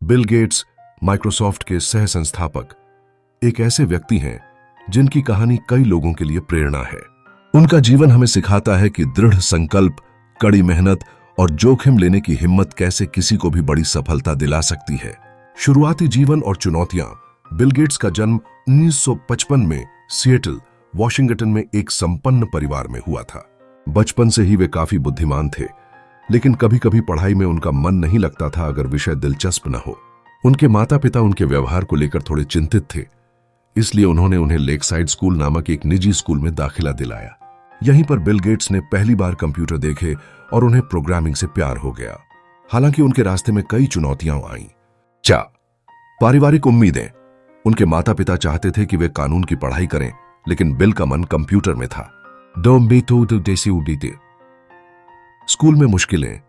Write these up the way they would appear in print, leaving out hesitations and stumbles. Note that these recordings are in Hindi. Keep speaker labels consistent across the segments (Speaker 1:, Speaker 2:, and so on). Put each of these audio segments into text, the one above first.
Speaker 1: बिल गेट्स, माइक्रोसॉफ्ट के सह संस्थापक, एक ऐसे व्यक्ति हैं जिनकी कहानी कई लोगों के लिए प्रेरणा है। उनका जीवन हमें सिखाता है कि दृढ़ संकल्प, कड़ी मेहनत और जोखिम लेने की हिम्मत कैसे किसी को भी बड़ी सफलता दिला सकती है। शुरुआती जीवन और चुनौतियां। बिल गेट्स का जन्म 1955 में सिएटल, वॉशिंगटन में एक संपन्न परिवार में हुआ था। बचपन से ही वे काफी बुद्धिमान थे, लेकिन कभी कभी पढ़ाई में उनका मन नहीं लगता था अगर विषय दिलचस्प न हो। उनके माता पिता उनके व्यवहार को लेकर थोड़े चिंतित थे, इसलिए उन्होंने उन्हें लेकसाइड स्कूल नामक एक निजी स्कूल में दाखिला दिलाया। यहीं पर बिल गेट्स ने पहली बार कंप्यूटर देखे और उन्हें प्रोग्रामिंग से प्यार हो गया। हालांकि उनके रास्ते में कई चुनौतियां आईं। पारिवारिक उम्मीदें। उनके माता पिता चाहते थे कि वे कानून की पढ़ाई करें, लेकिन बिल का मन कंप्यूटर में था। स्कूल में मुश्किलें।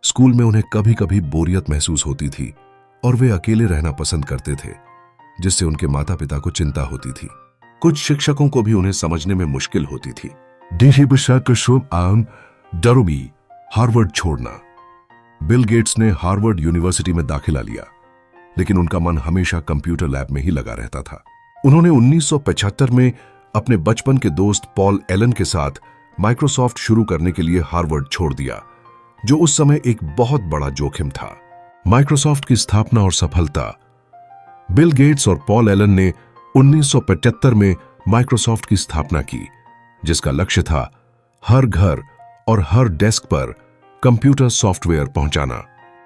Speaker 1: स्कूल में उन्हें कभी कभी बोरियत महसूस होती थी और वे अकेले रहना पसंद करते थे, जिससे उनके माता पिता को चिंता होती थी। कुछ शिक्षकों को भी उन्हें समझने में मुश्किल होती थी। हार्वर्ड छोड़ना। बिल गेट्स ने हार्वर्ड यूनिवर्सिटी में दाखिला लिया, लेकिन उनका मन हमेशा कंप्यूटर लैब में ही लगा रहता था। उन्होंने 1975 में अपने बचपन के दोस्त पॉल एलन के साथ माइक्रोसॉफ्ट शुरू करने के लिए हार्वर्ड छोड़ दिया, जो उस समय एक बहुत बड़ा जोखिम था। माइक्रोसॉफ्ट की स्थापना और सफलता। बिल गेट्स और पॉल एलन ने 1975 में माइक्रोसॉफ्ट की स्थापना की, जिसका लक्ष्य था हर घर और हर डेस्क पर कंप्यूटर सॉफ्टवेयर पहुंचाना।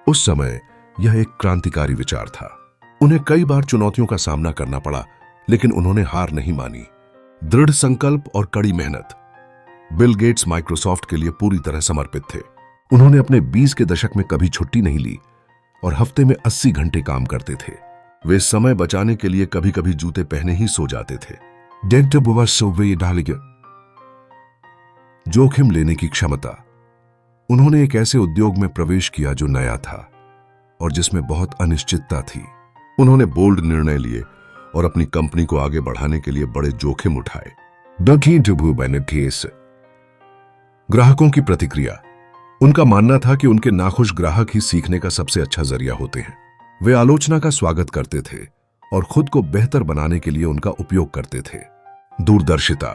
Speaker 1: उस समय यह एक क्रांतिकारी विचार था। उन्हें कई बार चुनौतियों का सामना करना पड़ा, लेकिन उन्होंने हार नहीं मानी। दृढ़ संकल्प और कड़ी मेहनत। बिल गेट्स माइक्रोसॉफ्ट के लिए पूरी तरह समर्पित थे। उन्होंने अपने 20 के दशक में कभी छुट्टी नहीं ली और हफ्ते में 80 घंटे काम करते थे। वे समय बचाने के लिए कभी कभी जूते पहने ही सो जाते थे। जोखिम लेने की क्षमता। उन्होंने एक ऐसे उद्योग में प्रवेश किया जो नया था और जिसमें बहुत अनिश्चितता थी। उन्होंने बोल्ड निर्णय लिए और अपनी कंपनी को आगे बढ़ाने के लिए बड़े जोखिम उठाए। ग्राहकों की प्रतिक्रिया। उनका मानना था कि उनके नाखुश ग्राहक ही सीखने का सबसे अच्छा जरिया होते हैं। वे आलोचना का स्वागत करते थे और खुद को बेहतर बनाने के लिए उनका उपयोग करते थे। दूरदर्शिता।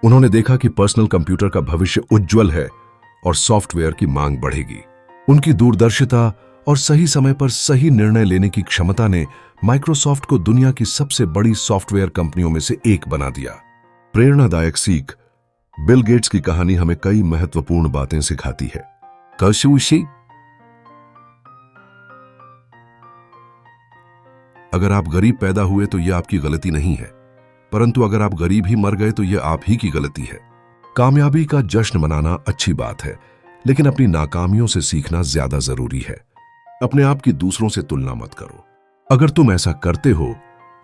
Speaker 1: उन्होंने देखा कि पर्सनल कंप्यूटर का भविष्य उज्जवल है और सॉफ्टवेयर की मांग बढ़ेगी। उनकी दूरदर्शिता और सही समय पर सही निर्णय लेने की क्षमता ने माइक्रोसॉफ्ट को दुनिया की सबसे बड़ी सॉफ्टवेयर कंपनियों में से एक बना दिया। प्रेरणादायक सीख। बिल गेट्स की कहानी हमें कई महत्वपूर्ण बातें सिखाती है। अगर आप गरीब पैदा हुए तो यह आपकी गलती नहीं है, परंतु अगर आप गरीब ही मर गए तो यह आप ही की गलती है। कामयाबी का जश्न मनाना अच्छी बात है, लेकिन अपनी नाकामियों से सीखना ज्यादा जरूरी है। अपने आप की दूसरों से तुलना मत करो। अगर तुम ऐसा करते हो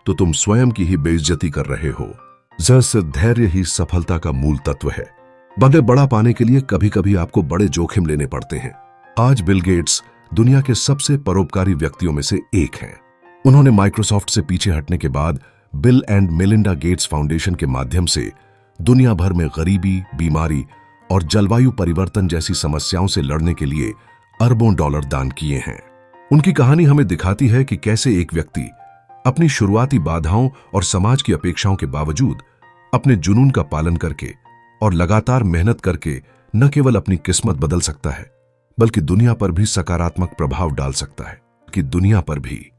Speaker 1: तो तुम स्वयं की ही बेइज्जती कर रहे हो। धैर्य ही सफलता का मूल तत्व है। बड़ा पाने के लिए कभी कभी आपको बड़े जोखिम लेने पड़ते हैं। आज बिल गेट्स दुनिया के सबसे परोपकारी व्यक्तियों में से एक हैं। उन्होंने माइक्रोसॉफ्ट से पीछे हटने के बाद bill and Melinda Gates foundation के माध्यम से दुनिया भर में गरीबी, बीमारी और जलवायु परिवर्तन जैसी समस्याओं से लड़ने के लिए अरबों डॉलर दान किए हैं। उनकी कहानी हमें दिखाती है कि कैसे एक व्यक्ति अपनी शुरुआती बाधाओं और समाज की अपेक्षाओं के बावजूद अपने जुनून का पालन करके और लगातार मेहनत करके न केवल अपनी किस्मत बदल सकता है, बल्कि दुनिया पर भी सकारात्मक प्रभाव डाल सकता है। कि दुनिया पर भी